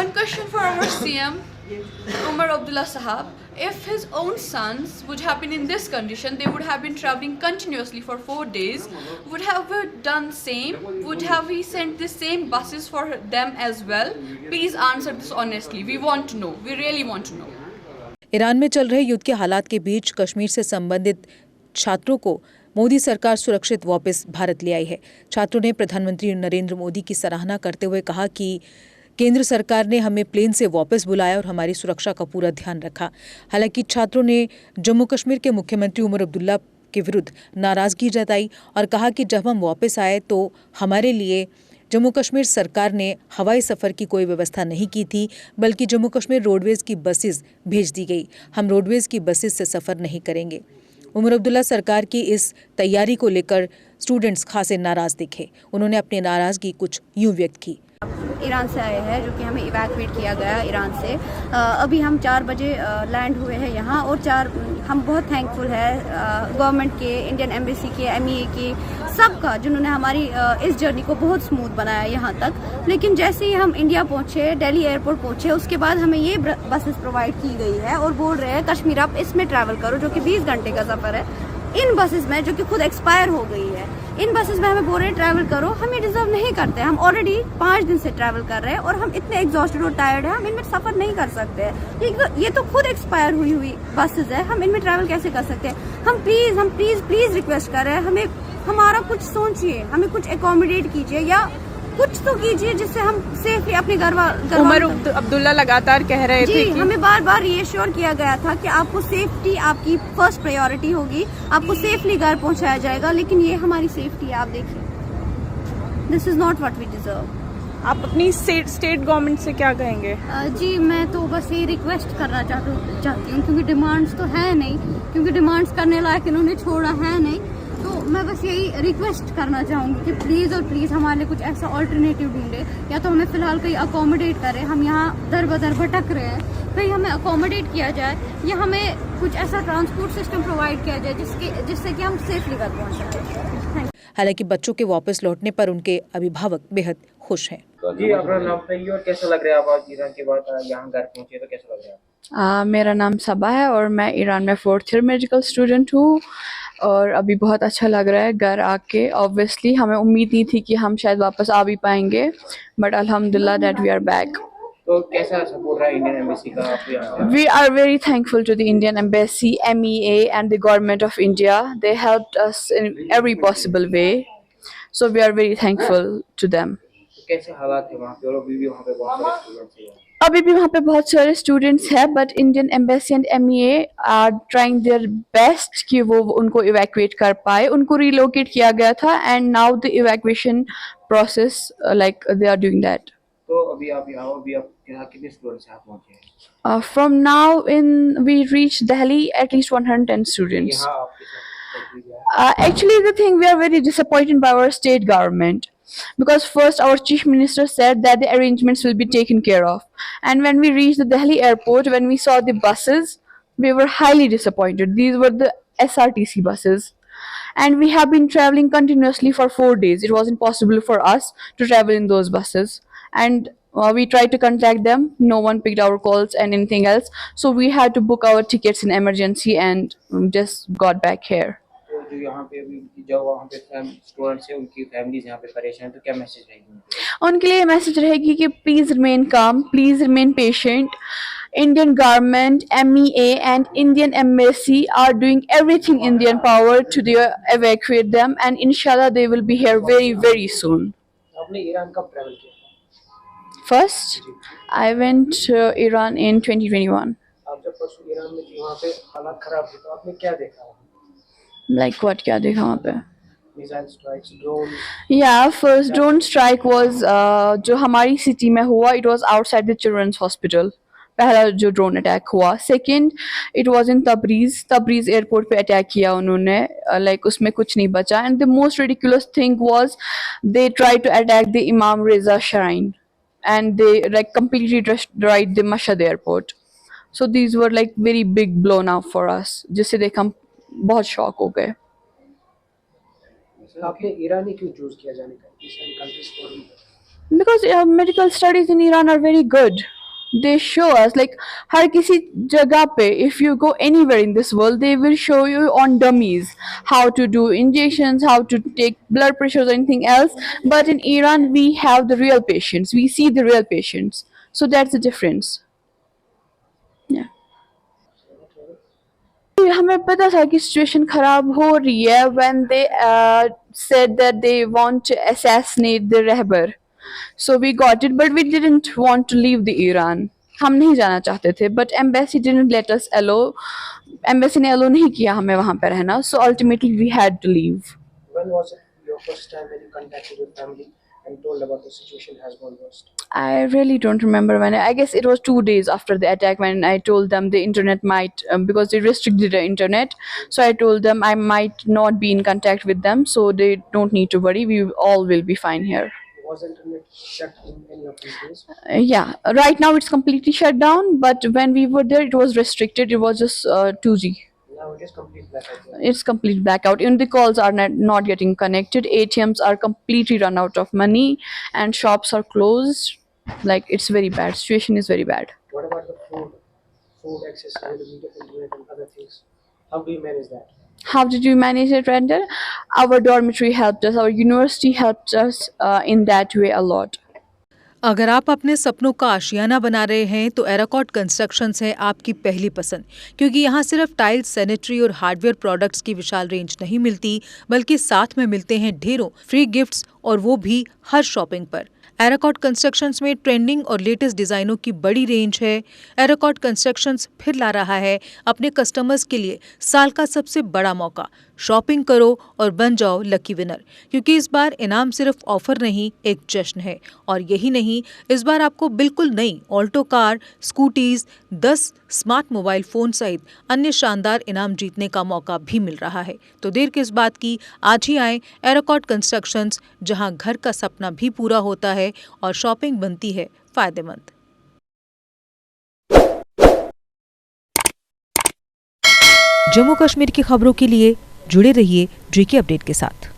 One question for our CM, Umar Abdullah Sahab. If his own sons would have been in this condition, they would have been traveling continuously for 4 days. Would have we done same? Would have he sent the same buses for them as well? Please answer this honestly. We want to know. We really want to know. Iran में चल रहे युद्ध के हालात के बीच कश्मीर से संबंधित छात्रों को मोदी सरकार सुरक्षित वापस भारत ले आई है। छात्रों ने प्रधानमंत्री नरेंद्र मोदी की सराहना करते हुए कहा कि केंद्र सरकार ने हमें प्लेन से वापस बुलाया और हमारी सुरक्षा का पूरा ध्यान रखा। हालांकि छात्रों ने जम्मू कश्मीर के मुख्यमंत्री उमर अब्दुल्ला के विरुद्ध नाराजगी जताई और कहा कि जब हम वापस आए तो हमारे लिए जम्मू कश्मीर सरकार ने हवाई सफ़र की कोई व्यवस्था नहीं की थी, बल्कि जम्मू कश्मीर रोडवेज़ की बसेस भेज दी गई। हम रोडवेज़ की बसेस से सफ़र नहीं करेंगे। उमर अब्दुल्ला सरकार की इस तैयारी को लेकर स्टूडेंट्स खासे नाराज़ दिखे। उन्होंने अपनी नाराज़गी कुछ यूँ व्यक्त की। ईरान से आए हैं, जो कि हमें इवैक्यूएट किया गया ईरान से। अभी हम 4 बजे लैंड हुए हैं यहाँ, और हम बहुत थैंकफुल है गवर्नमेंट के, इंडियन एम्बेसी के, MEA के, सबका, जिन्होंने हमारी इस जर्नी को बहुत स्मूथ बनाया यहाँ तक। लेकिन जैसे ही हम इंडिया पहुँचे, दिल्ली एयरपोर्ट पहुँचे, उसके बाद हमें ये बसेस प्रोवाइड की गई है और बोल रहे हैं कश्मीर आप इसमें ट्रैवल करो, जो कि 20 घंटे का सफ़र है। इन बसेस में, जो कि खुद एक्सपायर हो गई है, इन बसेस में हमें बोल रहे हैं ट्रैवल करो। हम ये डिजर्व नहीं करते। हम ऑलरेडी 5 दिन से ट्रैवल कर रहे हैं और हम इतने एग्जॉस्टेड और टायर्ड हैं, हम इनमें सफ़र नहीं कर सकते। ये तो खुद एक्सपायर हुई बसेस है, हम इनमें ट्रैवल कैसे कर सकते हैं? हम प्लीज़ रिक्वेस्ट कर रहे हैं, हमें हमारा कुछ सोचिए, हमें कुछ एकोमोडेट कीजिए या कुछ तो कीजिए जिससे हम सेफली अपने उमर अब्दुल्ला लगातार कह रहे थे कि हमें बार बार रीएश्योर किया गया था कि आपको सेफ्टी आपकी फर्स्ट प्रायोरिटी होगी, आपको सेफली घर पहुंचाया जाएगा। लेकिन ये हमारी सेफ्टी है, आप देखिए, this is not what we deserve. आप अपनी स्टेट गवर्नमेंट से क्या कहेंगे? जी, मैं तो बस ये रिक्वेस्ट करना चाहती हूँ, क्योंकि डिमांड्स तो है नहीं, क्योंकि डिमांड्स करने लायक इन्होंने छोड़ा है नहीं। तो मैं बस यही रिक्वेस्ट करना चाहूँगी कि प्लीज़ और प्लीज़ हमारे लिए कुछ ऐसा ऑल्टरनेटिव ढूंढे, या तो हमें फ़िलहाल कहीं अकोमोडेट करें। हम यहाँ दर बदर भटक रहे हैं, कहीं हमें अकोमोडेट किया जाए या हमें कुछ ऐसा ट्रांसपोर्ट सिस्टम प्रोवाइड किया जाए जिससे कि हम सेफली घर पहुँच सकें। हालांकि बच्चों के वापस लौटने पर उनके अभिभावक बेहद खुश हैं। जी, अपना नाम बताइए और कैसा लग रहा है? आप आज ईरान के बाद यहाँ घर पहुँचे तो कैसा लग रहा है? मेरा नाम सबा है और मैं ईरान में 4th ईयर मेडिकल स्टूडेंट हूँ, और अभी बहुत अच्छा लग रहा है घर आके। ऑब्वियसली हमें उम्मीद नहीं थी कि हम शायद वापस आ भी पाएंगे, बट अल्हम्दुलिल्लाह दैट वी आर बैक। तो कैसा सपोर्ट रहा इंडियन एम्बेसी का आपके यहाँ? We are very thankful to the Indian Embassy, MEA and the government of India. They helped us in every possible way. So we are very thankful to them. तो कैसे हालात है वहाँ पे, और अभी भी वहाँ पे बहुत सारे स्टूडेंट्स हैं? अभी भी वहाँ पे बहुत सारे स्टूडेंट्स हैं, but Indian embassy and MEA are trying their best कि वो उनको इवैक्यूएट कर पाए। उनको रिलोकेट किया गया था and now the evacuation process like they are doing that. तो अभी आप यहाँ कितने स्टूडेंट्स यहाँ पहुँचे हैं? From now in we reached Delhi at least 110 students. यहाँ आपके साथ क्या हुआ? Actually, the thing, we are very disappointed by our state government, because first our chief minister said that the arrangements will be taken care of, and when we reached the Delhi airport, when we saw the buses, we were highly disappointed. These were the SRTC buses, and we have been traveling continuously for 4 days. It wasn't possible for us to travel in those buses, and we tried to contact them. No one picked our calls and anything else, so we had to book our tickets in emergency and just got back here. तो जो यहाँ पे अभी जो वहाँ पे students हैं, उनकी फैमिलीज यहाँ पे परेशान हैं, तो क्या मैसेज रहेगी उनके? उनके लिए मैसेज रहेगी कि प्लीज रिमेन काम, please remain patient. Indian government, MEA and Indian embassy are doing everything in their power to evacuate them, and inshallah they will be here very very soon. आपने Iran कब travel किया? First, I went to Iran in 2021. आप जब परसों Iran में थी, वहाँ पे हालात खराब थे, तो आपने क्या देखा? Like what? क्या देखा वहाँ पे? Missile strikes, drone? Yeah, first drone strike was जो हमारी सिटी में हुआ. It was outside the children's hospital. पहला जो ड्रोन अटैक हुआ. Second, it was in Tabriz airport पे अटैक किया उन्होंने. लाइक उसमें कुछ नहीं बचा. And the most ridiculous thing was they try to attack the Imam Reza shrine and they like completely destroyed the Mashhad airport. So these were like very big blown up for us, जिससे देख हम बहुत shock हो गए. आपने Iran ही क्यों choose किया जाने का? Because medical studies in Iran are very good. They show us like हर किसी जगह पे if you go anywhere in this world they will show you on dummies how to do injections, how to take blood pressures or anything else. But in Iran we have the real patients, we see the real patients, so that's the difference. Yeah. हमें पता था कि situation खराब हो रही है when they said that they want to assassinate the रहबर. So we got it, but we didn't want to leave the Iran. हम नहीं जाना चाहते थे, but embassy didn't let us allow. Embassy ने allow नहीं किया हमें वहाँ पे रहना, so ultimately we had to leave. When was it your first time when you contacted your family and told about the situation has gone worst? I really don't remember when. I guess it was 2 days after the attack when I told them the internet might, because they restricted the internet. So I told them I might not be in contact with them, so they don't need to worry. We all will be fine here. Was the internet shut in any of these days? Yeah, right now it's completely shut down, but when we were there, it was restricted. It was just 2G. Now it is complete blackout. It's complete blackout. Even the calls are not getting connected. ATMs are completely run out of money, and shops are closed. Like it's very bad. Situation is very bad. What about the food access, availability of internet and other things? How do you manage that? How did you manage it, Randall? Our dormitory helped us. Our university helped us in that way a lot. अगर आप अपने सपनों का आशियाना बना रहे हैं तो एराकॉट constructions है आपकी पहली पसंद, क्योंकि यहाँ सिर्फ टाइल्स, सैनिटरी और हार्डवेयर प्रोडक्ट्स की विशाल रेंज नहीं मिलती, बल्कि साथ में मिलते हैं ढेरों फ्री गिफ्ट्स, और वो भी हर शॉपिंग पर। एराकॉट कंस्ट्रक्शंस में ट्रेंडिंग और लेटेस्ट डिज़ाइनों की बड़ी रेंज है। एराकॉट कंस्ट्रक्शंस फिर ला रहा है अपने कस्टमर्स के लिए साल का सबसे बड़ा मौका। शॉपिंग करो और बन जाओ लकी विनर, क्योंकि इस बार इनाम सिर्फ ऑफर नहीं, एक जश्न है। और यही नहीं, इस बार आपको बिल्कुल नई Alto car, scooties, 10 smart mobile phone सहित अन्य शानदार इनाम जीतने का मौका भी मिल रहा है। तो देर किस बात की, आज ही आए एराकॉट कंस्ट्रक्शंस, जहां घर का सपना भी पूरा होता है और शॉपिंग बनती है फायदेमंद। जम्मू कश्मीर की खबरों के लिए जुड़े रहिए GK अपडेट के साथ।